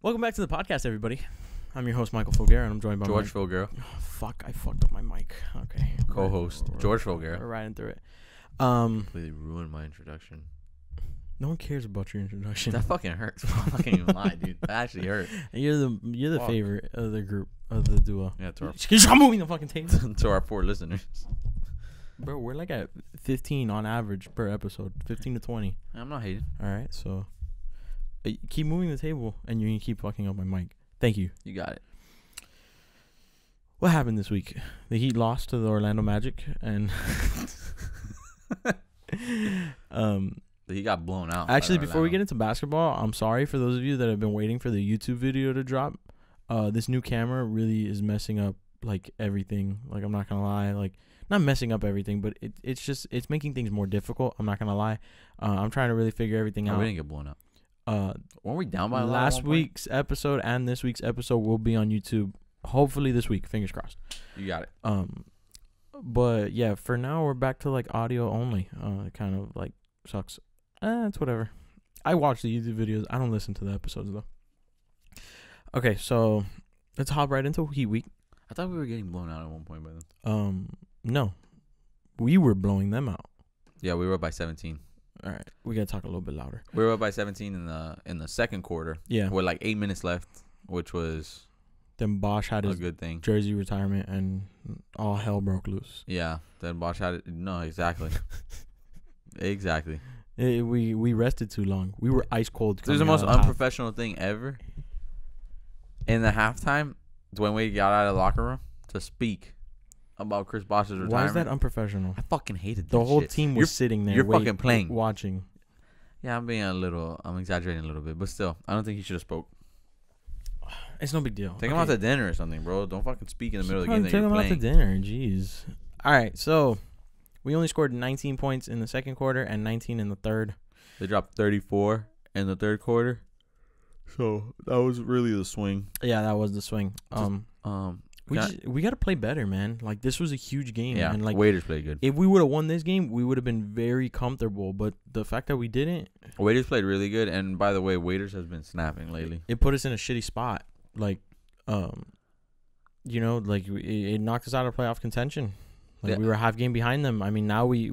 Welcome back to the podcast, everybody. I'm your host, Michael Fulguera, and I'm joined by George Fulguera. Oh, fuck, I fucked up my mic. Okay. Co-host, George Fulguera. We're riding through it. Completely ruined my introduction. No one cares about your introduction. That fucking hurts. I can't even lie, dude. That actually hurt. You're the Fuck. favorite of the group, of the duo. Yeah, Stop moving the fucking tape. to our 4 listeners. Bro, we're like at 15 on average per episode. 15 to 20. I'm not hating. All right, so keep moving the table, and you're going to keep fucking up my mic. Thank you. You got it. What happened this week? The Heat lost to the Orlando Magic, and He got blown out. actually, before we get into basketball, I'm sorry for those of you that have been waiting for the YouTube video to drop. This new camera really is messing up like everything. Like, I'm not gonna lie, like not messing up everything, but it's making things more difficult. I'm not gonna lie. I'm trying to really figure everything out. We didn't get blown out. Weren't we down by a lot last week's episode and this week's episode will be on YouTube. Hopefully this week. Fingers crossed. You got it. But yeah, for now we're back to like audio only. It kind of like sucks. It's whatever. I watch the YouTube videos. I don't listen to the episodes though. Okay, so let's hop right into Heat Week. I thought we were getting blown out at one point by them. No, we were blowing them out. Yeah, we were up by 17. All right, we gotta talk a little bit louder. We were up by 17 in the second quarter. Yeah, with like 8 minutes left, which was then Bosch had a his good thing. jersey retirement, and all hell broke loose. Yeah, then Bosch had it. No, exactly. Exactly. We rested too long. We were ice cold. This is the most unprofessional thing ever. In the halftime, Dwayne Wade got out of the locker room to speak about Chris Bosh's retirement. Why is that unprofessional? I fucking hated that The whole shit. team was sitting there. You're fucking playing. Watching. Yeah, I'm exaggerating a little bit, but still, I don't think he should have spoke. It's no big deal. Take him out to dinner or something, bro. Don't fucking speak in the middle of the game that Take you're him playing. out to dinner. Jeez. All right, so we only scored 19 points in the second quarter and 19 in the third. They dropped 34 in the third quarter. So that was really the swing. Yeah, that was the swing. We got to play better, man. Like, this was a huge game. Yeah, and like Waiters played good. If we would have won this game, we would have been very comfortable. But the fact that we didn't, Waiters played really good. And by the way, Waiters has been snapping lately. It put us in a shitty spot. Like, you know, like it knocked us out of playoff contention. Like, yeah. We were half game behind them. I mean, now we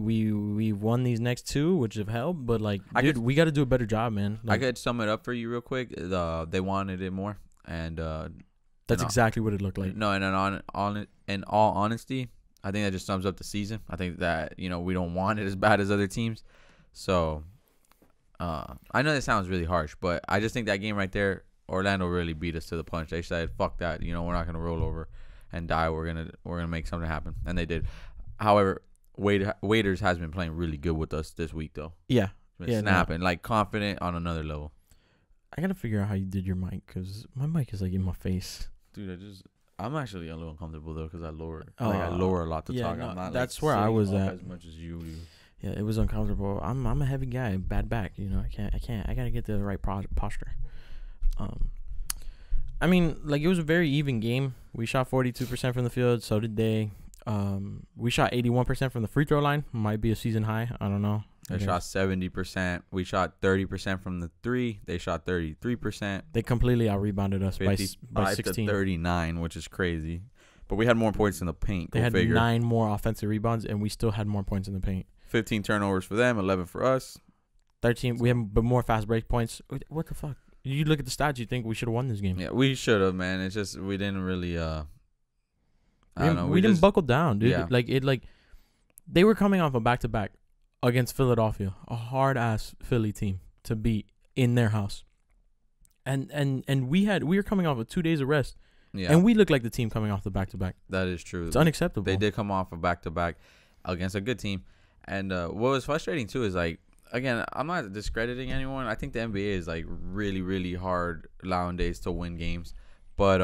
won these next two, which have helped. But like, we got to do a better job, man. Like, I could sum it up for you real quick. They wanted it more, and that's exactly what it looked like. No, and in all honesty, I think that just sums up the season. I think that, you know, we don't want it as bad as other teams. So I know that sounds really harsh, but I just think that game right there, Orlando really beat us to the punch. They said, "Fuck that, you know, we're not gonna roll over and die. We're gonna make something happen," and they did. However, Waiters has been playing really good with us this week, though. Yeah, snapping, like confident on another level. I gotta figure out how you did your mic, because my mic is like in my face. Dude, I'm actually a little uncomfortable though, because I lower a lot to talk. No, I'm not, that's like, where I was at as much as you do. Yeah, it was uncomfortable. I'm a heavy guy, bad back. You know, I can't. I gotta get the right posture. I mean, like, it was a very even game. We shot 42% from the field. So did they. We shot 81% from the free throw line. Might be a season high. I don't know. They shot 70%. We shot 30% from the three. They shot 33%. They completely out-rebounded us by 16. To 39, which is crazy. But we had more points in the paint. They had 9 more offensive rebounds, and we still had more points in the paint. 15 turnovers for them, 11 for us. 13. We have more fast break points. What the fuck? You look at the stats, you think we should have won this game. Yeah, we should have, man. It's just we didn't really I don't know. We didn't buckle down, dude. Yeah. They were coming off a back-to-back against Philadelphia, a hard-ass Philly team to beat in their house. And we were coming off of 2 days of rest. Yeah. And we look like the team coming off the back-to-back. That is true. It's unacceptable. They did come off a back-to-back against a good team. And what was frustrating, too, is, like, again, I'm not discrediting anyone. I think the NBA is, like, really, really hard nowadays to win games. But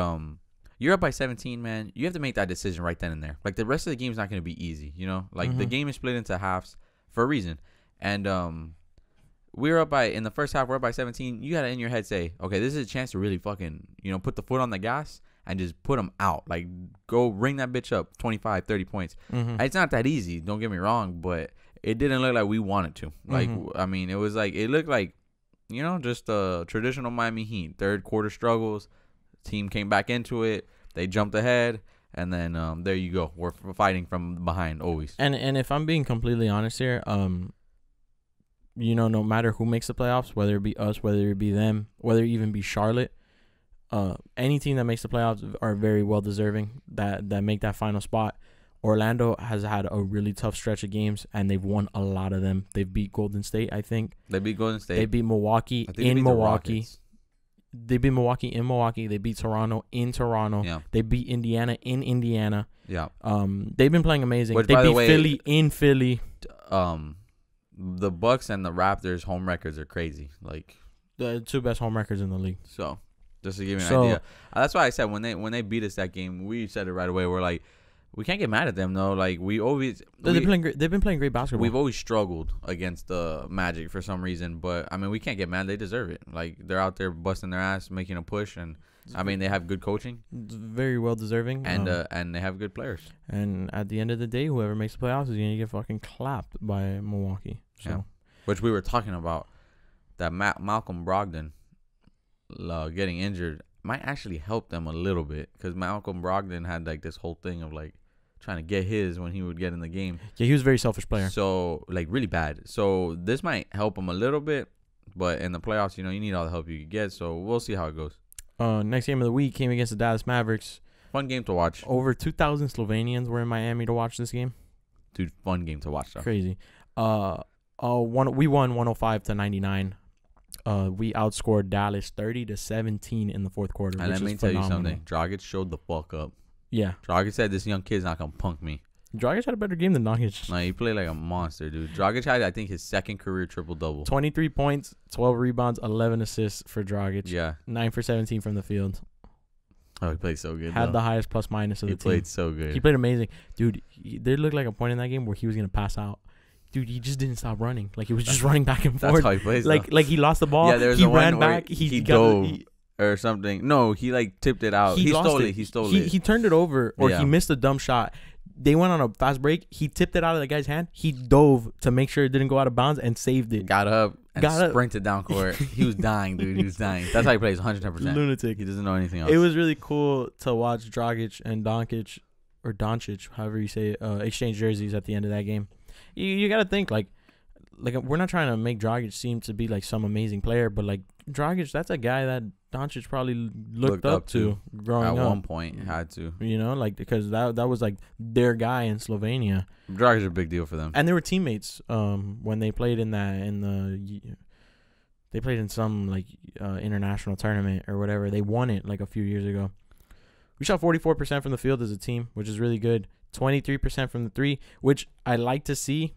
you're up by 17, man. You have to make that decision right then and there. Like, the rest of the game is not going to be easy, you know? Like, the game is split into halves for a reason. And we're up by, in the first half, we're up by 17. You got to, in your head, say, okay, this is a chance to really fucking, you know, put the foot on the gas and just put them out. Like, go ring that bitch up 25, 30 points. It's not that easy, don't get me wrong, but it didn't look like we wanted to. Like, I mean, it was like, it looked like just traditional Miami Heat. Third quarter struggles. Team came back into it. They jumped ahead. And then there you go. We're fighting from behind always. And if I'm being completely honest here, no matter who makes the playoffs, whether it be us, whether it be them, whether it even be Charlotte, any team that makes the playoffs are very well deserving that make that final spot. Orlando has had a really tough stretch of games, and they've won a lot of them. They've beat Golden State, I think. They beat Golden State. They beat Milwaukee in Milwaukee. They beat Milwaukee in Milwaukee. They beat Toronto in Toronto. Yeah. They beat Indiana in Indiana. Yeah. They've been playing amazing. Which, they by the beat way, Philly in Philly. The Bucks and the Raptors home records are crazy. Like The two best home records in the league. So, just to give you an idea. That's why I said when they beat us that game, we said it right away. We're like, we can't get mad at them though. Like they've been playing great basketball. We've always struggled against the Magic for some reason, but I mean we can't get mad. They deserve it. Like they're out there busting their ass, making a push, and I mean they have good coaching, very well deserving, and they have good players. And at the end of the day, whoever makes the playoffs is gonna get fucking clapped by Milwaukee. So, yeah. Which we were talking about, that Malcolm Brogdon getting injured might actually help them a little bit, because Malcolm Brogdon had like this whole thing of like trying to get his when he would get in the game. Yeah, he was a very selfish player. So, like, really bad. So, this might help him a little bit. But in the playoffs, you need all the help you can get. So, we'll see how it goes. Next game of the week came against the Dallas Mavericks. Fun game to watch. Over 2,000 Slovenians were in Miami to watch this game. Dude, fun game to watch, though. Crazy. We won 105-99. We outscored Dallas 30-17 in the fourth quarter. And let me tell you something. Dragic showed the fuck up. Yeah. Dragic said this young kid's not going to punk me. Dragic had a better game than Nurkic. Like, he played like a monster, dude. Dragic had, I think, his second career triple-double. 23 points, 12 rebounds, 11 assists for Dragic. Yeah. 9 for 17 from the field. Oh, he played so good, Had the highest plus-minus of the team. He played so good. He played amazing. Dude, there looked like a point in that game where he was going to pass out. Dude, he just didn't stop running. Like, he was just running back and forth. That's how he plays, Like he lost the ball. Yeah, there was he the one ran where back. He dove. Or something. No, he like tipped it out. He stole it. He stole it. He turned it over, or he missed a dumb shot. They went on a fast break. He tipped it out of the guy's hand. He dove to make sure it didn't go out of bounds and saved it. Got up and sprinted down court. He was dying, dude. He was dying. That's how he plays, 110%. Lunatic. He doesn't know anything else. It was really cool to watch Dragic and Doncic, or Doncic, however you say it, exchange jerseys at the end of that game. You got to think, like we're not trying to make Dragic seem to be like some amazing player, but like Dragic, that's a guy that Doncic probably looked up to growing up. At one point, had to. Because that was like their guy in Slovenia. Dragic is a big deal for them. And they were teammates when they played they played in some like international tournament or whatever. They won it like a few years ago. We shot 44% from the field as a team, which is really good. 23% from the three, which I like to see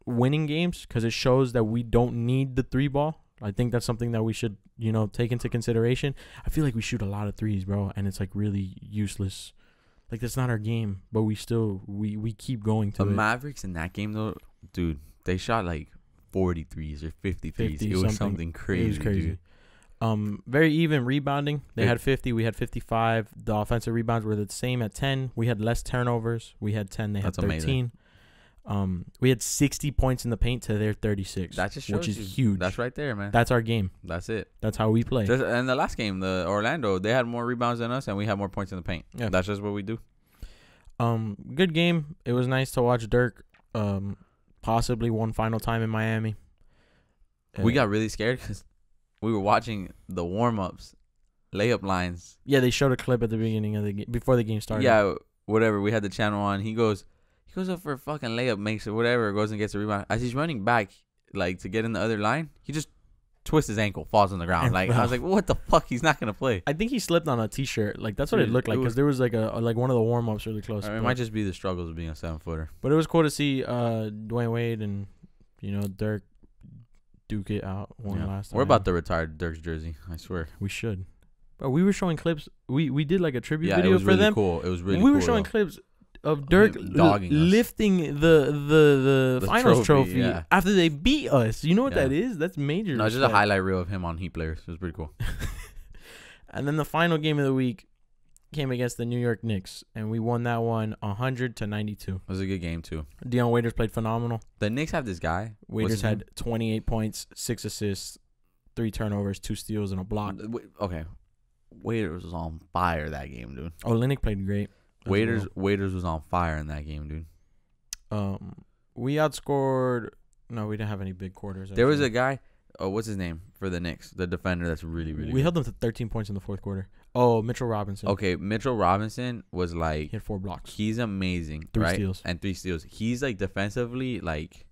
winning games because it shows that we don't need the three ball. I think that's something that we should, take into consideration. I feel like we shoot a lot of threes, bro, and it's like really useless. Like that's not our game, but we still we keep going to it. The Mavericks in that game though, dude, they shot like 40 threes or 50 threes. It was something crazy. It was crazy. Dude. Very even rebounding. They had 50. We had 55. The offensive rebounds were the same at 10. We had less turnovers. We had 10. They had 13. Amazing. We had 60 points in the paint to their 36. That just shows which is huge. That's right there, man. That's our game. That's it. That's how we play. And the last game, the Orlando, they had more rebounds than us, and we had more points in the paint. Yeah. That's just what we do. Good game. It was nice to watch Dirk. Possibly one final time in Miami. We got really scared because we were watching the warm-ups, layup lines. Yeah, they showed a clip at the beginning of the game before the game started. Yeah, whatever. We had the channel on. He goes up for a fucking layup, makes it, whatever, goes and gets a rebound. As he's running back, like, to get in the other line, he just twists his ankle, falls on the ground. Like, I was like, what the fuck? He's not going to play. I think he slipped on a T-shirt. Like, that's what it looked like, because there was, like, one of the warm-ups really close. It might just be the struggles of being a 7-footer. But it was cool to see Dwayne Wade and, Dirk duke it out last time. We're about to retire Dirk's jersey, I swear. We should. But we were showing clips. We did, like, a tribute video it was for really them. Cool. It was really cool. We were showing clips of Dirk lifting the finals trophy after they beat us. You know what that is? That's major. No, it's just a highlight reel of him on Heat players. It was pretty cool. And then the final game of the week came against the New York Knicks, and we won that one 100-92. It was a good game too. Dion Waiters played phenomenal. The Knicks have this guy. Waiters had 28 points, 6 assists, 3 turnovers, 2 steals, and a block. Okay. Waiters was on fire that game, dude. Olynyk played great. Waiters was on fire in that game, dude. We outscored. No, we didn't have any big quarters. There was a guy. Oh, what's his name for the Knicks? The defender that's really We good. held them to 13 points in the fourth quarter. Oh, Mitchell Robinson. Okay, Mitchell Robinson was like, He had 4 blocks. he's amazing, 3 right? steals. And 3 steals. He's like defensively, like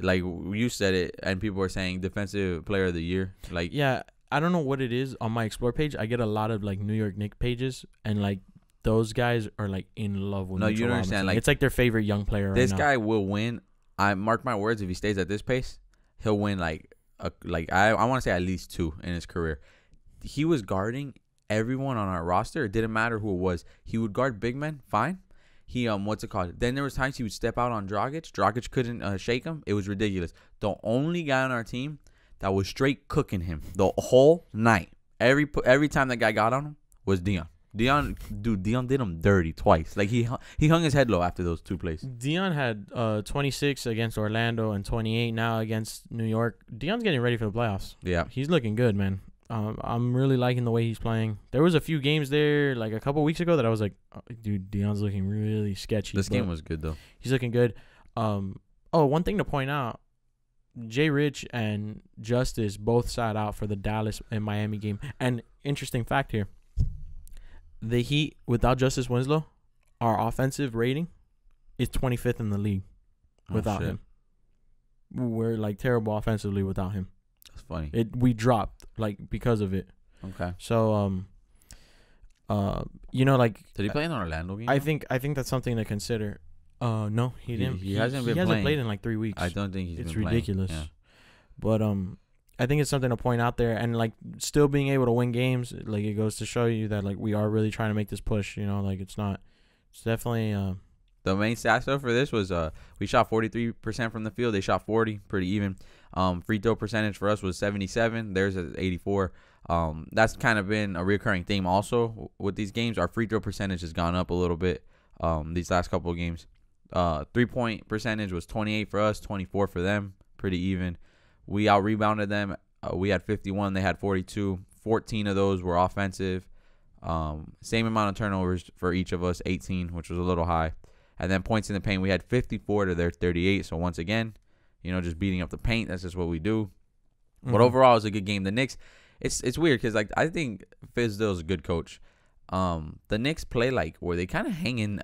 you said it, and people were saying defensive player of the year. Like, Yeah, I don't know what it is on my Explore page. I get a lot of like New York Knicks pages, and like those guys are like in love with. No, Mitchell you don't Robinson. understand, like, it's like their favorite young player. this right now. guy will win. I mark my words. If he stays at this pace, he'll win I want to say at least 2 in his career. He was guarding everyone on our roster. It didn't matter who it was. He would guard big men, fine. He what's it called? Then there was times he would step out on Dragic. Dragic couldn't shake him. It was ridiculous. The only guy on our team that was straight cooking him the whole night, every time that guy got on him, was Dion. Dion did him dirty twice. Like he hung his head low after those 2 plays. Dion had 26 against Orlando and 28 now against New York. Dion's getting ready for the playoffs. Yeah. He's looking good, man. I'm really liking the way he's playing. There was a few games there, like a couple weeks ago, that I was like, oh, dude, Dion's looking really sketchy. This game was good though. He's looking good. One thing to point out, Jay Rich and Justice both sat out for the Dallas and Miami game. And interesting fact here, the Heat, without Justice Winslow, our offensive rating is 25th in the league without him. We're like terrible offensively without him. That's funny. We dropped like because of it. Okay. So like, Did he play in the Orlando game? I think that's something to consider. No, he didn't. He hasn't been He hasn't playing. played in like 3 weeks. I don't think he's It's been ridiculous. playing. But I think it's something to point out there, and like still being able to win games, like it goes to show you that like we are really trying to make this push. Like it's definitely. The main stats though for this was we shot 43% from the field. They shot 40, pretty even. Free throw percentage for us was 77. Theirs is 84. That's kind of been a recurring theme also with these games. Our free throw percentage has gone up a little bit these last couple of games. 3-point percentage was 28 for us, 24 for them, pretty even. We out rebounded them. We had 51, they had 42. 14 of those were offensive. Same amount of turnovers for each of us, 18, which was a little high. And then points in the paint, we had 54 to their 38. So once again, just beating up the paint. That's just what we do. Mm-hmm. But overall, it was a good game. The Knicks, it's weird because like I think Fizdale's a good coach. The Knicks play like where they kind of hang in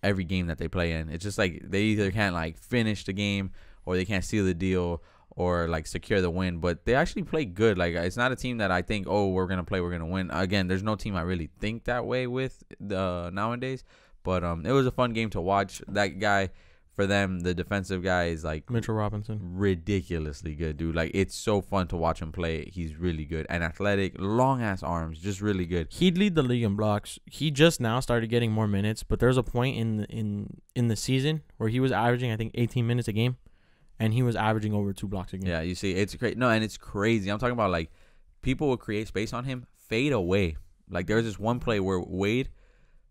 every game that they play in. It's just like they either can't like finish the game or they can't seal the deal or like secure the win. But they actually play good. Like it's not a team that I think, oh, we're gonna win. Again, there's no team I really think that way with nowadays. But it was a fun game to watch. That guy, for them, the defensive guy is like Mitchell Robinson, ridiculously good, dude. Like it's so fun to watch him play. He's really good and athletic, long ass arms, just really good. He'd lead the league in blocks. He just now started getting more minutes, but there's a point in the season where he was averaging I think 18 minutes a game, and he was averaging over 2 blocks a game. Yeah, you see, it's great. No, and it's crazy. I'm talking about like people would create space on him, fade away. Like there was this one play where Wade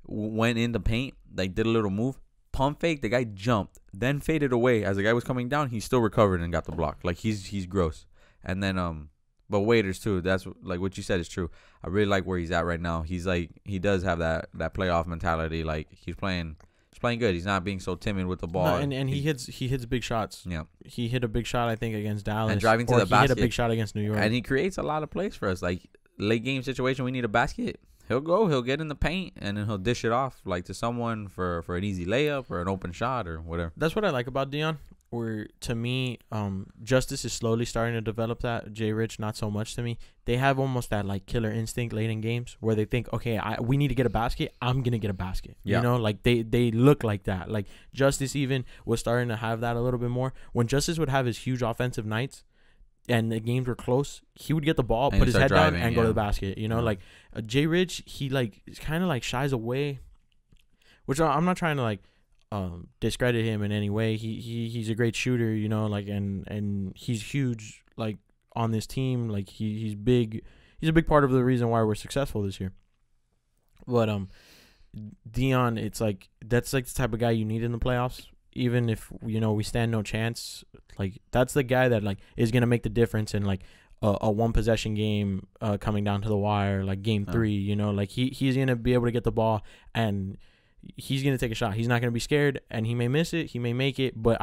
went in the paint, like did a little move, pump fake, the guy jumped, then faded away. As the guy was coming down, he still recovered and got the block. Like he's gross. And then but Waiters too, that's like what you said is true. I really like where he's at right now. He's like he does have that playoff mentality. Like he's playing good. He's not being so timid with the ball. No, and he hits big shots. Yeah. He hit a big shot I think against Dallas. And driving to the basket. He hit a big shot against New York. And he creates a lot of plays for us. Like late game situation, we need a basket. He'll get in the paint, and then he'll dish it off like to someone for an easy layup or an open shot or whatever. That's what I like about Dion. Where to me, Justice is slowly starting to develop that. Jay Rich, not so much to me. They have almost that like killer instinct late in games where they think, okay, we need to get a basket. I'm gonna get a basket. Yeah. Like they look like that. Like Justice even was starting to have that a little bit more. When Justice would have his huge offensive nights, and the games were close, he would get the ball, put his head down, and go to the basket. Like Jay Rich, he like kind of like shies away, which I'm not trying to like discredit him in any way. He's a great shooter, like and he's huge like on this team. Like he's big. He's a big part of the reason why we're successful this year. But Dion, it's like that's like the type of guy you need in the playoffs. Even if we stand no chance, like that's the guy that like is gonna make the difference and like a one possession game coming down to the wire, like game 3. You know, like he's gonna be able to get the ball and he's gonna take a shot. He's not gonna be scared, and he may miss it, he may make it, but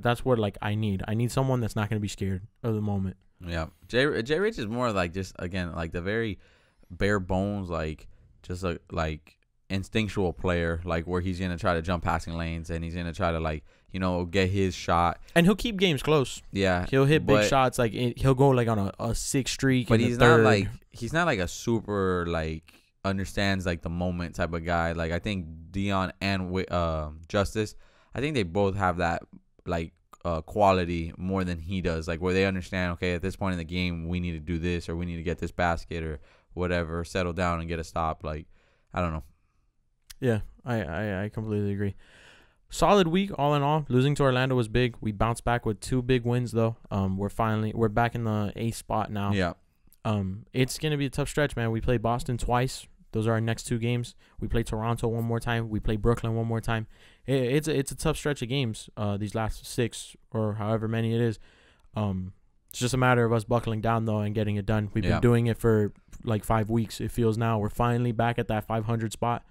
that's what like I need someone that's not gonna be scared of the moment. Yeah, J Rich is more like just again like the very bare bones, like just like instinctual player, like where he's gonna try to jump passing lanes and he's gonna try to like get his shot, and he'll keep games close. Yeah, he'll hit big shots, like he'll go like on a 6 streak. But he's not like a super like understands like the moment type of guy. Like I think Dion and Justice, I think they both have that like quality more than he does, like where they understand, okay, at this point in the game we need to do this, or we need to get this basket or whatever, settle down and get a stop. Like I don't know. Yeah, I completely agree. Solid week all in all. Losing to Orlando was big. We bounced back with 2 big wins though. We're back in the 8th spot now. Yeah. It's gonna be a tough stretch, man. We play Boston twice. Those are our next 2 games. We play Toronto one more time. We play Brooklyn one more time. It's a tough stretch of games. These last 6 or however many it is. It's just a matter of us buckling down though and getting it done. We've been doing it for like 5 weeks. It feels now we're finally back at that 500 spot.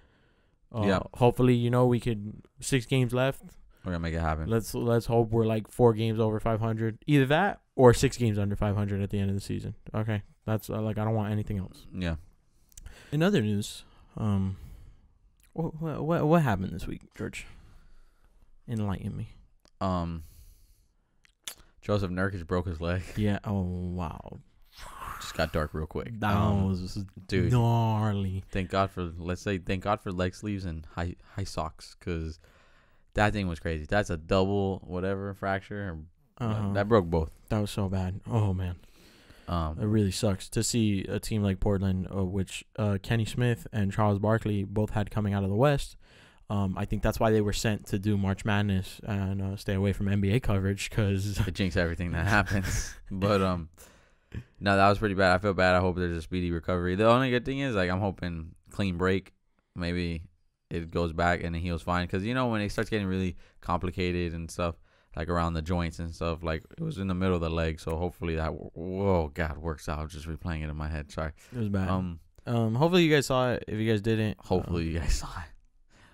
Hopefully, we could 6 games left. We're gonna make it happen. Let's hope we're like 4 games over 500. Either that or 6 games under 500 at the end of the season. Okay, that's I don't want anything else. Yeah. In other news, what happened this week, George? Enlighten me. Joseph Nurkic broke his leg. Yeah. Oh wow. Just got dark real quick. That was dude, gnarly. Thank God for leg sleeves and high socks, because that thing was crazy. That's a double whatever fracture. That broke both. That was so bad. Oh man. It really sucks to see a team like Portland, which Kenny Smith and Charles Barkley both had coming out of the West. I think that's why they were sent to do March Madness and stay away from NBA coverage, because it jinx everything that happens. But no, that was pretty bad. I feel bad. I hope there's a speedy recovery. The only good thing is, like, I'm hoping clean break. Maybe it goes back and it heals fine. Because, when it starts getting really complicated and stuff, like around the joints and stuff, like it was in the middle of the leg. So hopefully that, works out. Just replaying it in my head. Sorry. It was bad. Hopefully you guys saw it. If you guys didn't. Hopefully you guys saw it.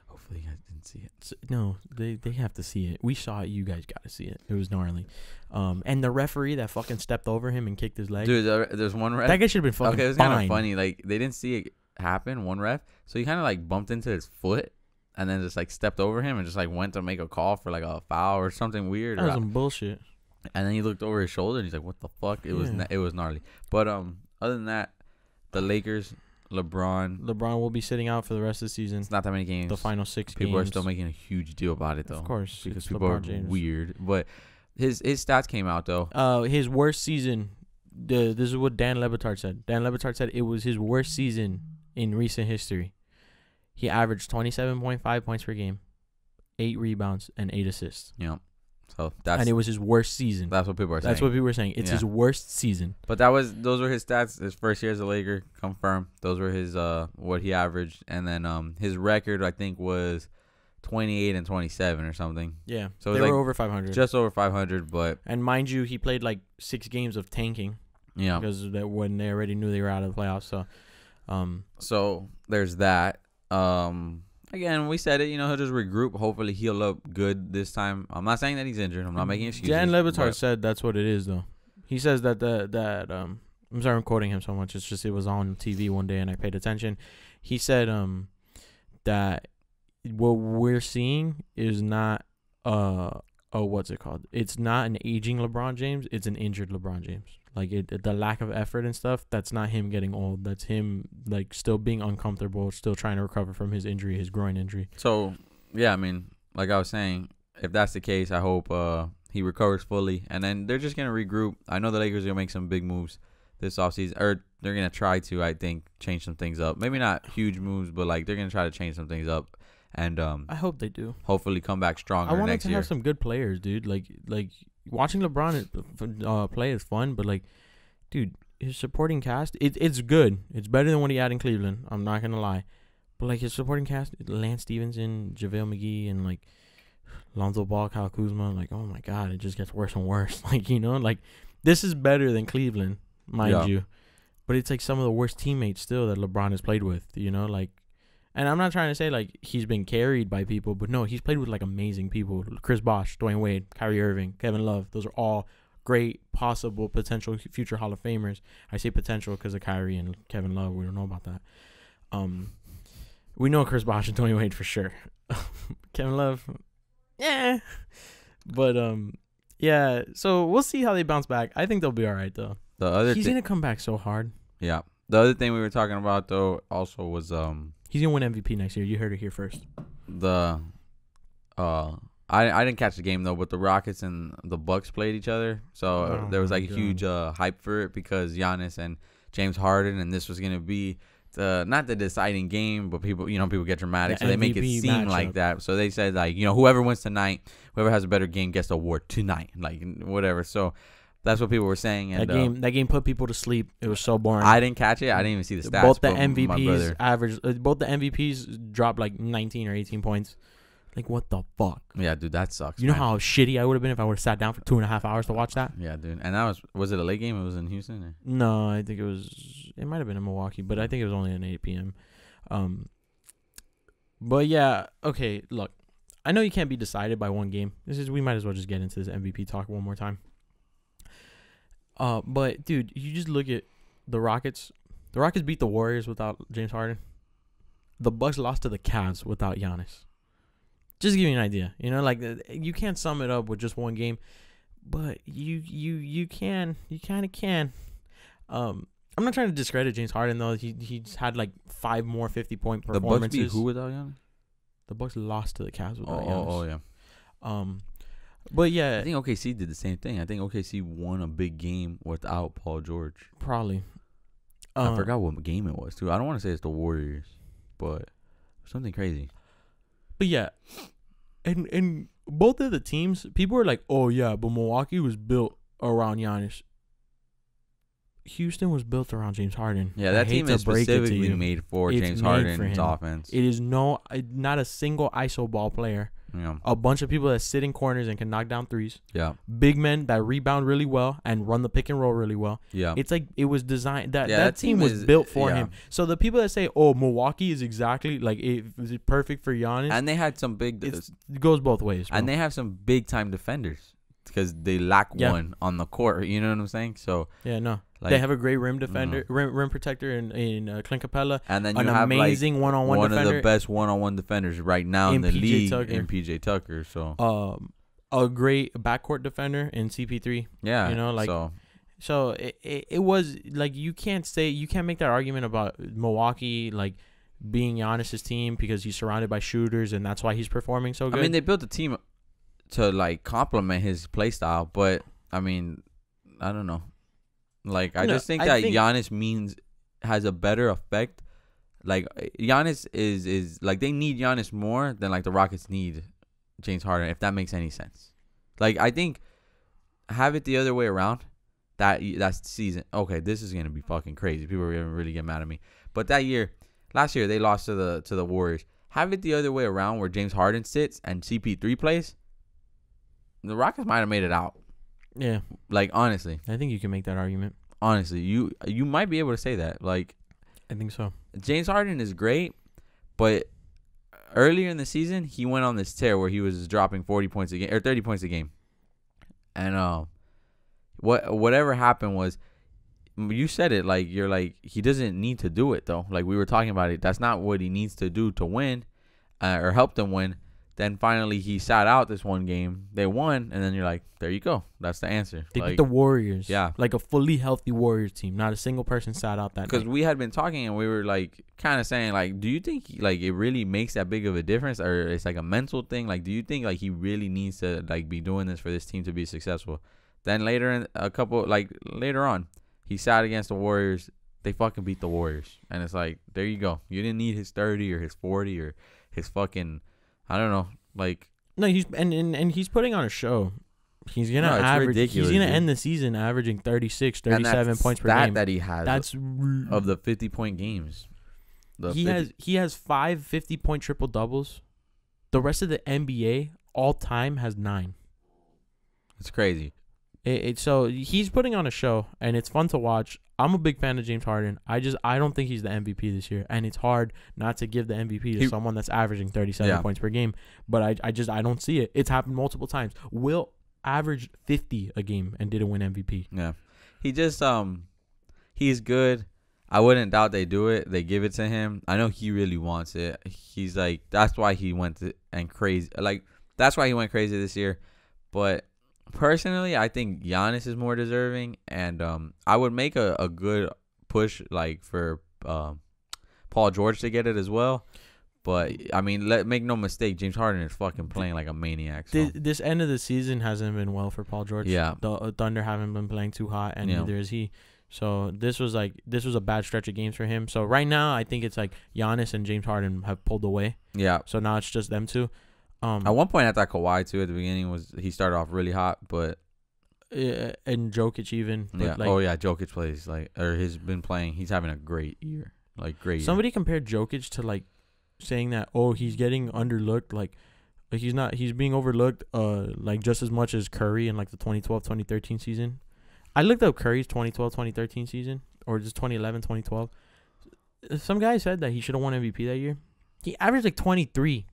Hopefully you guys didn't see it. No, they have to see it. We saw it. You guys got to see it. It was gnarly. And the referee that fucking stepped over him and kicked his leg. Dude, there's one ref. That guy should have been fucking Okay, it was kind of funny. Like, they didn't see it happen, one ref. So he kind of, like, bumped into his foot and then just, like, stepped over him and just, like, went to make a call for, like, a foul or something weird. That was some bullshit. And then he looked over his shoulder and he's like, what the fuck? It was gnarly. But other than that, the Lakers, LeBron will be sitting out for the rest of the season. It's not that many games. The final 6 People games. are still making a huge deal about it, though. Of course. Because people LeBron are James. Weird. But his stats came out, though. His worst season. This is what Dan Le Batard said. Dan Le Batard said it was his worst season in recent history. He averaged 27.5 points per game, 8 rebounds, and 8 assists. Yeah. So and it was his worst season. That's what people are saying. That's what people were saying. It's his worst season. But those were his stats. His first year as a Laker, confirmed. Those were his what he averaged, and then his record I think was 28 and 27 or something. Yeah. So they were over 500. Just over 500, but and mind you, he played like 6 games of tanking. Yeah. Because when they already knew they were out of the playoffs, so there's that. Again, we said it, he'll just regroup. Hopefully he'll up good this time. I'm not saying that he's injured. I'm not making excuses. Dan Le Batard said that's what it is, though. He says that I'm sorry I'm quoting him so much. It's just it was on TV one day and I paid attention. He said that what we're seeing is not what's it called? It's not an aging LeBron James. It's an injured LeBron James. Like the lack of effort and stuff, that's not him getting old. That's him like still being uncomfortable, still trying to recover from his injury, his groin injury. So, yeah, I mean, like I was saying, if that's the case, I hope he recovers fully. And then they're just going to regroup. I know the Lakers are going to make some big moves this offseason. Or they're going to try to, I think, change some things up. Maybe not huge moves, but like they're going to try to change some things up. And I hope they do. Hopefully come back stronger next year. I want to have some good players, dude. Like watching LeBron play is fun, but like, dude, his supporting cast, it's good. It's better than what he had in Cleveland. I'm not gonna lie, but like his supporting cast, Lance Stevenson, JaVale McGee, and like Lonzo Ball, Kyle Kuzma, like oh my god, it just gets worse and worse. Like like this is better than Cleveland. mind you. But it's like some of the worst teammates still that LeBron has played with, like, and I'm not trying to say like he's been carried by people, but no, he's played with like amazing people. Chris Bosh, Dwayne Wade, Kyrie Irving, Kevin Love. Those are all great possible potential future Hall of Famers. I say potential because of Kyrie and Kevin Love. We don't know about that. We know Chris Bosh and Dwayne Wade for sure. Kevin Love, yeah. But yeah. So we'll see how they bounce back. I think they'll be all right though. He's gonna come back so hard. Yeah. The other thing we were talking about though also was he's gonna win MVP next year. You heard it here first. I didn't catch the game though, but the Rockets and the Bucks played each other. So there was like a huge hype for it because Giannis and James Harden, and this was gonna be not the deciding game, but people get dramatic, so they make it seem like that. So they said like whoever wins tonight, whoever has a better game gets the award tonight, like whatever. So that's what people were saying. And that game put people to sleep. It was so boring. I didn't catch it. I didn't even see the stats. Both the MVPs average. Both the MVPs dropped like 19 or 18 points. Like, what the fuck? Yeah, dude, that sucks. You know how shitty I would have been if I would have sat down for 2.5 hours to watch that? Yeah, dude. And that was it a late game? It was in Houston? Or? No, I think it might have been in Milwaukee, but I think it was only at 8 p.m. But yeah, okay, look. I know you can't be decided by one game. We might as well just get into this MVP talk one more time. But dude, you just look at the Rockets. The Rockets beat the Warriors without James Harden. The Bucks lost to the Cavs without Giannis. Just to give you an idea, like you can't sum it up with just one game, but you kind of can. I'm not trying to discredit James Harden though. He's had like 5 more 50-point performances. The Bucks beat who without Giannis? The Bucks lost to the Cavs without Giannis. Oh yeah. But yeah, I think OKC did the same thing. I think OKC won a big game without Paul George. Probably. I forgot what game it was too. I don't want to say it's the Warriors, but something crazy. But yeah, and both of the teams, people are like, oh yeah, but Milwaukee was built around Giannis. Houston was built around James Harden. Yeah, that team is specifically made for James Harden's offense. It is not a single ISO ball player. Yeah. A bunch of people that sit in corners and can knock down threes. Yeah. Big men that rebound really well and run the pick and roll really well. Yeah. It was designed that team was built for him. So the people that say, "Oh, Milwaukee is exactly like it was perfect for Giannis," and they had some big. It goes both ways, bro. And they have some big time defenders because they lack one on the court. You know what I'm saying? So yeah, no. They have a great rim defender, rim protector in Clint Capella, and then you an have amazing one-on-one defender. One of the best one-on-one defenders right now in the league, in PJ Tucker. So a great backcourt defender in CP3. Yeah, so it was like you can't make that argument about Milwaukee like being Giannis's team because he's surrounded by shooters and that's why he's performing so good. I mean, they built a team to like complement his play style, but I mean, I don't know. Like I just think that Giannis has a better effect. Like Giannis is like they need Giannis more than like the Rockets need James Harden, if that makes any sense. Like I think have it the other way around. That season. Okay, this is gonna be fucking crazy. People are gonna really get mad at me. But last year they lost to the Warriors. Have it the other way around where James Harden sits and CP3 plays. The Rockets might have made it out. Yeah, like honestly, I think you can make that argument. Honestly, you might be able to say that. Like, I think so. James Harden is great, but earlier in the season he went on this tear where he was dropping 40 points a game or 30 points a game, and whatever happened was, you said it like you're like he doesn't need to do it though. Like we were talking about it, that's not what he needs to do to win, or help them win. Then finally he sat out this one game. They won, and then you're like, there you go. That's the answer. They beat the Warriors. Yeah. Like a fully healthy Warriors team. Not a single person sat out that night. Because we had been talking, and we were like kind of saying, like, do you think like it really makes that big of a difference? Or it's like a mental thing? Like, do you think like he really needs to like be doing this for this team to be successful? Then later on, he sat against the Warriors. They fucking beat the Warriors. And it's like, there you go. You didn't need his 30 or his 40 or his fucking... I don't know, like no. He's and he's putting on a show. He's gonna average. He's gonna end the season averaging 36, 37 points per game. That he has. That's of the 50-point games. He has 5 50-point triple doubles. The rest of the NBA all time has 9. It's crazy. So he's putting on a show, and it's fun to watch. I'm a big fan of James Harden. I don't think he's the MVP this year, and it's hard not to give the MVP to someone that's averaging 37 points per game. But I don't see it. It's happened multiple times. Will averaged 50 a game and didn't win MVP. Yeah, he just he's good. I wouldn't doubt they do it. They give it to him. I know he really wants it. He's like, that's why he went crazy. Like, that's why he went crazy this year. But personally, I think Giannis is more deserving, and I would make a good push like for Paul George to get it as well. But I mean, make no mistake, James Harden is fucking playing like a maniac. So. This end of the season hasn't been well for Paul George. Yeah, the Thunder haven't been playing too hot, and neither is he. So this was a bad stretch of games for him. So right now, I think it's like Giannis and James Harden have pulled away. Yeah. So now it's just them two. At one point, I thought Kawhi too. At the beginning, he started off really hot, but and Jokic even. Yeah. Jokic plays he's been playing. He's having a great year. Somebody compared Jokic to saying that he's getting underlooked. Like he's not. He's being overlooked. Just as much as Curry in the 2012-2013 season. I looked up Curry's 2012-2013 season, or just 2011-2012. Some guy said that he should have won MVP that year. He averaged 23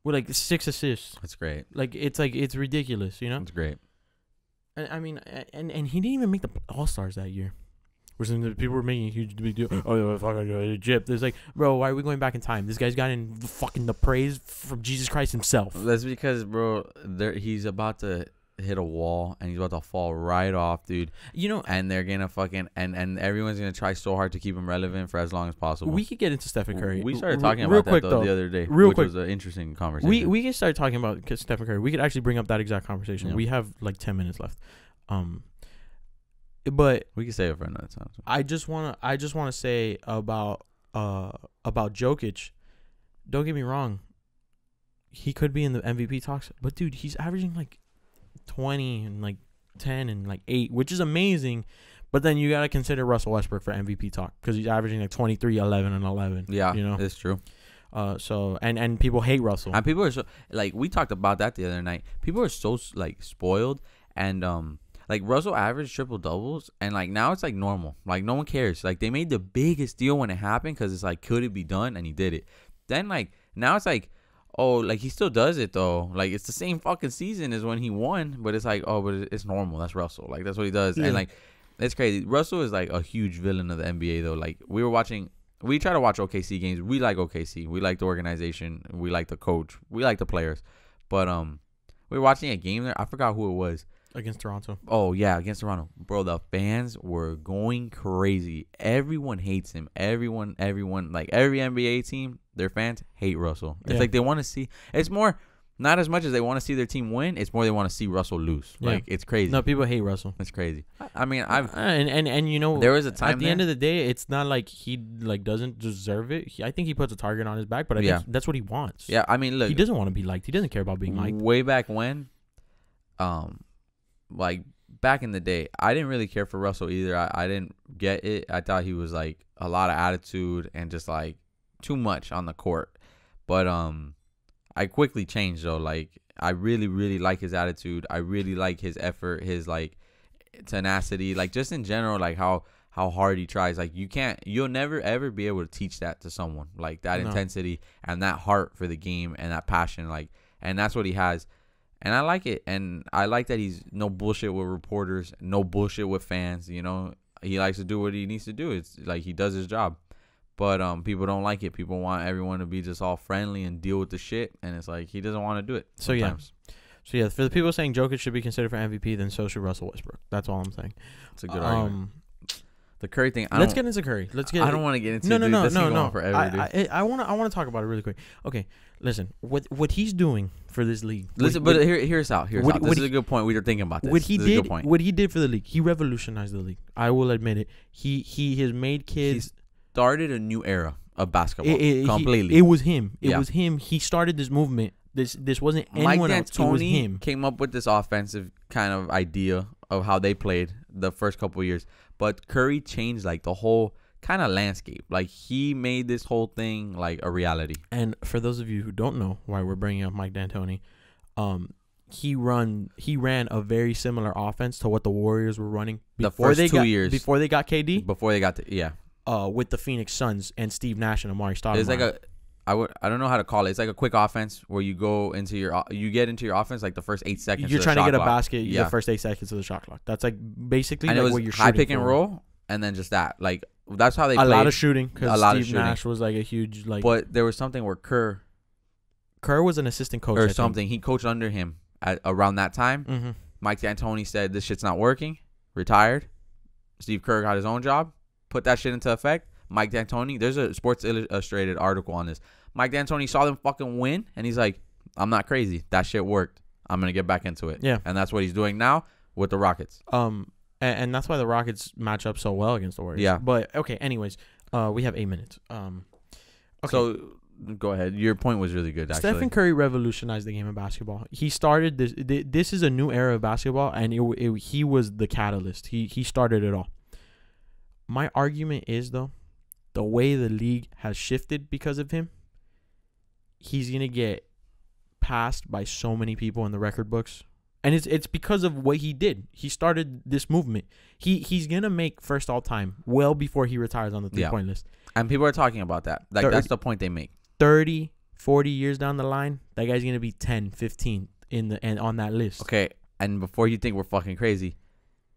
with 6 assists. That's great. It's ridiculous, you know. That's great. And I mean, and he didn't even make the All-Stars that year. Which people were making a huge big deal. Oh, fuck, I gypped. It's bro, why are we going back in time? This guy's gotten the praise from Jesus Christ himself. That's because, bro, he's about to hit a wall and he's about to fall right off, dude. You know, and they're gonna fucking and everyone's gonna try so hard to keep him relevant for as long as possible. We could get into Stephen Curry. We started talking about that the other day, which was an interesting conversation. We can start talking about Stephen Curry. We could actually bring up that exact conversation. Yeah. We have 10 minutes left. But we can save it for another time. I just wanna say about Jokic. Don't get me wrong. He could be in the MVP talks, but dude, he's averaging 20 and 10 and 8, which is amazing. But then you got to consider Russell Westbrook for MVP talk because he's averaging 23, 11, and 11. Yeah, you know, it's true. So and people hate Russell. And people are so we talked about that the other night. People are so spoiled, and Russell averaged triple doubles, and now it's normal. No one cares. They made the biggest deal when it happened because it's could it be done, and he did it. Then now it's he still does it though. It's the same fucking season as when he won, but it's but it's normal. That's Russell. That's what he does. Yeah. And it's crazy. Russell is a huge villain of the NBA though. We try to watch OKC games. We like OKC. We like the organization. We like the coach. We like the players. But we were watching a game there. I forgot who it was. Against Toronto. Oh, yeah, against Toronto. Bro, the fans were going crazy. Everyone hates him. Everyone, every NBA team, their fans hate Russell. It's they want to see. It's more, not as much as they want to see their team win. It's more they want to see Russell lose. Yeah. It's crazy. No, people hate Russell. It's crazy. I mean, and you know, there was a time at the end of the day, it's not he doesn't deserve it. I think he puts a target on his back, but I think that's what he wants. Yeah, I mean, look, he doesn't want to be liked. He doesn't care about being liked. Way back when, back in the day, I didn't really care for Russell either. I didn't get it. I thought he was a lot of attitude and just too much on the court. But I quickly changed though. I really, really like his attitude. I really like his effort, his tenacity, just in general, how hard he tries. You'll never ever be able to teach that to someone. That intensity and that heart for the game and that passion. And that's what he has. And I like it. And I like that he's no bullshit with reporters, no bullshit with fans. You know, he likes to do what he needs to do. It's he does his job. But people don't like it. People want everyone to be just all friendly and deal with the shit. And it's he doesn't want to do it sometimes. So, yeah, for the people saying Jokic should be considered for MVP, then so should Russell Westbrook. That's all I'm saying. It's a good argument. The Curry thing. Let's get into Curry. I don't want to get into it. No. Forever, dude. I want to talk about it really quick. Okay, listen. What he's doing for this league. Hear us out. This is a good point. We were thinking about this. What he did for the league. He revolutionized the league. I will admit it. He has made kids. He started a new era of basketball. Completely. It was him. It was him. He started this movement. This wasn't anyone else. It was him. Came up with this offensive kind of idea of how they played the first couple of years. But Curry changed the whole kind of landscape. He made this whole thing a reality. And for those of you who don't know why we're bringing up Mike D'Antoni, he ran a very similar offense to what the Warriors were running before the first 2 years before they got KD. Before they got to with the Phoenix Suns and Steve Nash and Amari Stoudemire. It's like I don't know how to call it. It's like a quick offense where you get into your offense like the first 8 seconds. You're trying to get a basket the first 8 seconds of the shot clock. That's like basically and like it was what you're high shooting pick and for. roll, and then just that. Like that's how they played. A lot of shooting because Steve shooting. Nash was like a huge like. But there was something where Kerr was an assistant coach or something. He coached under him at around that time. Mm-hmm. Mike D'Antoni said this shit's not working. Retired. Steve Kerr got his own job. Put that shit into effect. Mike D'Antoni. There's a Sports Illustrated article on this. Mike D'Antoni saw them fucking win, and he's like, I'm not crazy. That shit worked. I'm going to get back into it. Yeah. And that's what he's doing now with the Rockets. And that's why the Rockets match up so well against the Warriors. Yeah. But, okay, anyways, we have 8 minutes. Okay. So, go ahead. Your point was really good, actually. Stephen Curry revolutionized the game of basketball. He started this. This is a new era of basketball, and he was the catalyst. He started it all. My argument is, though, the way the league has shifted because of him, he's going to get passed by so many people in the record books. And it's because of what he did. He started this movement. He's going to make first all time well before he retires on the three-point list. And people are talking about that. Like, that's the point they make. 30, 40 years down the line, that guy's going to be 10, 15 on that list. Okay, and before you think we're fucking crazy,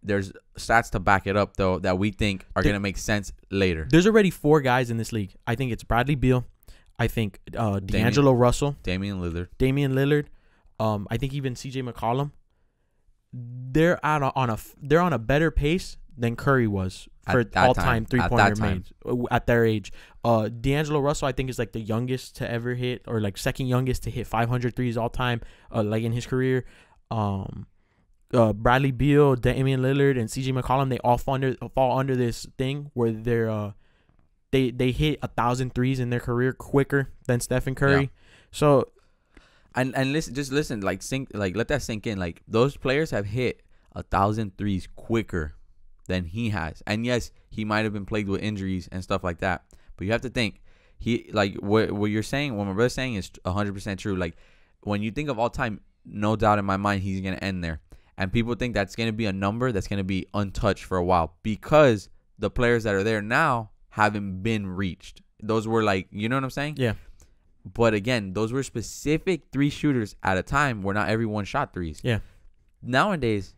there's stats to back it up, though, that we think are going to make sense later. There's already 4 guys in this league. I think it's Bradley Beal. I think D'Angelo Russell. Damian Lillard. I think even CJ McCollum. They're on a better pace than Curry was for all-time three-pointer made at their age. D'Angelo Russell, I think, is like the youngest to ever hit, or like second youngest to hit 500 threes all-time, like in his career. Bradley Beal, Damian Lillard, and CJ McCollum, they all fall under this thing where they hit 1,000 threes in their career quicker than Stephen Curry. Yeah. So, and listen, like let that sink in. Like, those players have hit 1,000 threes quicker than he has. And yes, he might have been plagued with injuries and stuff like that. But you have to think, he, like, what you're saying, what my brother's saying is 100% true. Like, when you think of all time, no doubt in my mind, he's gonna end there. And people think that's gonna be a number that's gonna be untouched for a while, because the players that are there now haven't been reached. Those were, like, you know what I'm saying? Yeah. But again, those were specific 3 shooters at a time where not everyone shot threes. Yeah. Nowadays,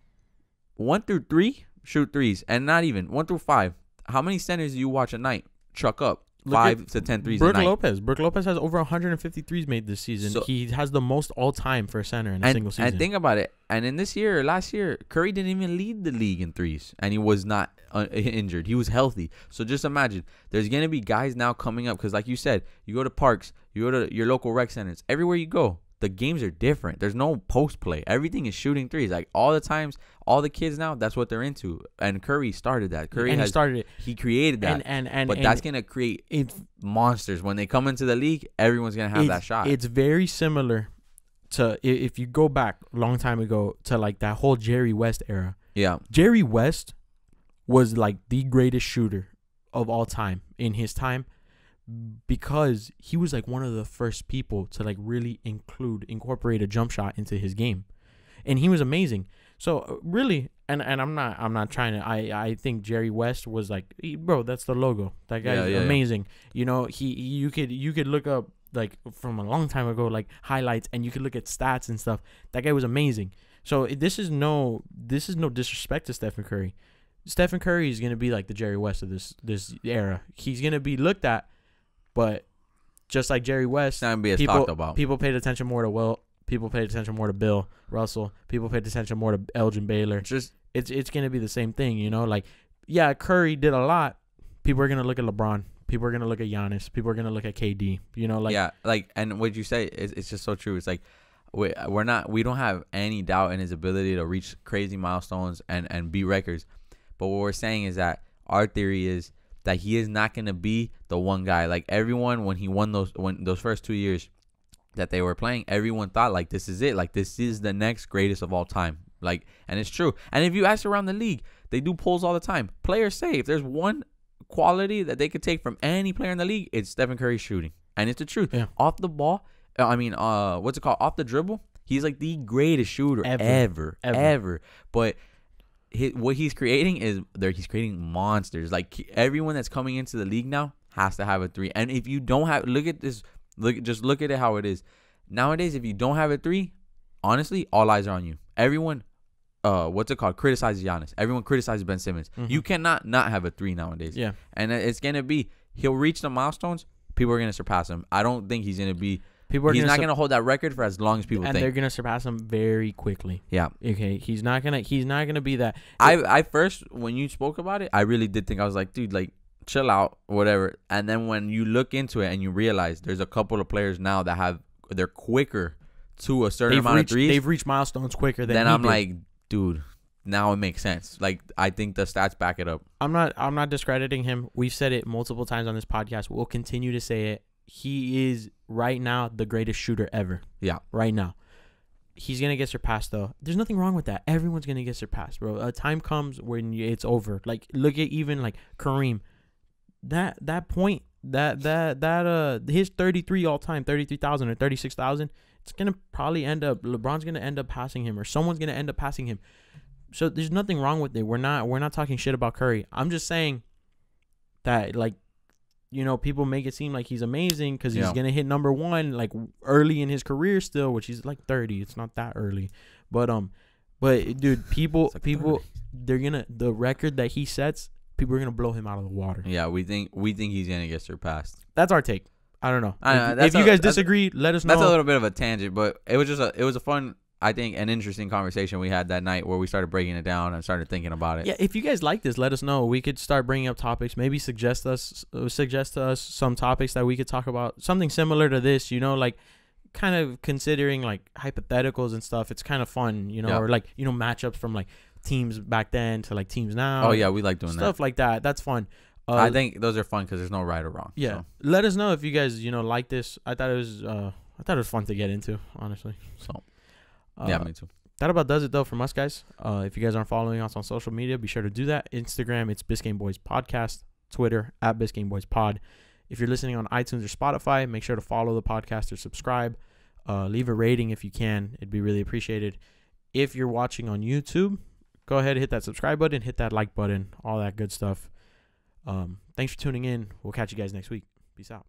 1 through 3 shoot threes, and not even 1 through 5. How many centers do you watch a night chuck up 5 to 10 threes a night? Brook Lopez has over 150 threes made this season. So, he has the most all time for a center in a single season. And think about it. And in this year, last year, Curry didn't even lead the league in threes, and he was not injured. He was healthy. So just imagine, there's gonna be guys now coming up, because like you said, you go to parks, you go to your local rec centers, everywhere you go, the games are different. There's no post play. Everything is shooting threes. Like, all the times, all the kids now, that's what they're into. And Curry started that. He started it. He created that. But that's going to create monsters. When they come into the league, everyone's going to have that shot. It's very similar to, if you go back a long time ago, to like that whole Jerry West era. Yeah. Jerry West was like the greatest shooter of all time in his time, because he was like one of the first people to like really incorporate a jump shot into his game, and he was amazing. So really, and I'm not trying to, I think Jerry West was like, bro, that's the logo. That guy's amazing. Yeah. You know, you could look up, like, from a long time ago, like, highlights, and you could look at stats and stuff. That guy was amazing. So this is no disrespect to Stephen Curry. Stephen Curry is gonna be like the Jerry West of this era. He's gonna be looked at. But just like Jerry West, people paid attention more to Will. People paid attention more to Bill Russell. People paid attention more to Elgin Baylor. It's gonna be the same thing, you know. Like, yeah, Curry did a lot. People are gonna look at LeBron. People are gonna look at Giannis. People are gonna look at KD. You know, like, yeah, like, and what you say it's just so true. It's like we don't have any doubt in his ability to reach crazy milestones and beat records. But what we're saying is that our theory is that he is not going to be the one guy. Like, everyone, when he won those first 2 years that they were playing, everyone thought, like, this is it. Like, this is the next greatest of all time. Like, and it's true. And if you ask around the league, they do polls all the time. Players say if there's one quality that they could take from any player in the league, it's Stephen Curry shooting. And it's the truth. Yeah. Off the ball, off the dribble, He's like the greatest shooter ever. But what he's creating is he's creating monsters. Like everyone that's coming into the league now has to have a 3. And if you don't have, look at this, look at it how it is nowadays. If you don't have a 3, honestly, all eyes are on you. Everyone, what's it called? Criticizes Giannis. Everyone criticizes Ben Simmons. Mm-hmm. You cannot not have a 3 nowadays. Yeah, and it's gonna be he'll reach the milestones. People are gonna surpass him. I don't think he's gonna be. He's not gonna hold that record for as long as people think. And they're gonna surpass him very quickly. Yeah. Okay. He's not gonna be that. I first, when you spoke about it, I really did think, I was like, dude, like, chill out, whatever. And then when you look into it and you realize there's a couple of players now that they're quicker to a certain amount of threes. They've reached milestones quicker than then he I'm did. like, dude, now it makes sense. Like, I think the stats back it up. I'm not discrediting him. We've said it multiple times on this podcast. We'll continue to say it. He is right now the greatest shooter ever. Yeah. Right now. He's going to get surpassed, though. There's nothing wrong with that. Everyone's going to get surpassed, bro. A time comes when it's over. Like, look at even, like, Kareem. That point, his 33 all-time, 33,000 or 36,000, it's going to probably end up, LeBron's going to end up passing him, or someone's going to end up passing him. So there's nothing wrong with it. We're not talking shit about Curry. I'm just saying that, like, you know, people make it seem like he's amazing because he's gonna hit number 1 like early in his career still, which he's like 30. It's not that early, but dude, people, they're gonna, the record that he sets, people are gonna blow him out of the water. Yeah, we think he's gonna get surpassed. That's our take. I don't know. If you guys disagree, let us know. That's a little bit of a tangent, but it was a fun, I think, an interesting conversation we had that night where we started breaking it down and started thinking about it. Yeah, if you guys like this, let us know. We could start bringing up topics. Maybe suggest to us some topics that we could talk about. Something similar to this, you know, like kind of considering like hypotheticals and stuff. It's kind of fun, you know, or like, you know, matchups from like teams back then to like teams now. Oh yeah, we like doing stuff like that. That's fun. I think those are fun because there's no right or wrong. Yeah, so let us know if you guys, you know, like this. I thought it was fun to get into, honestly. So. Yeah, me too. That about does it, though, from us, guys. If you guys aren't following us on social media, be sure to do that. Instagram, it's Biscayne Boys Podcast. Twitter, at Biscayne Boys Pod. If you're listening on iTunes or Spotify, make sure to follow the podcast or subscribe. Leave a rating if you can. It'd be really appreciated. If you're watching on YouTube, go ahead and hit that subscribe button, hit that like button, all that good stuff. Thanks for tuning in. We'll catch you guys next week. Peace out.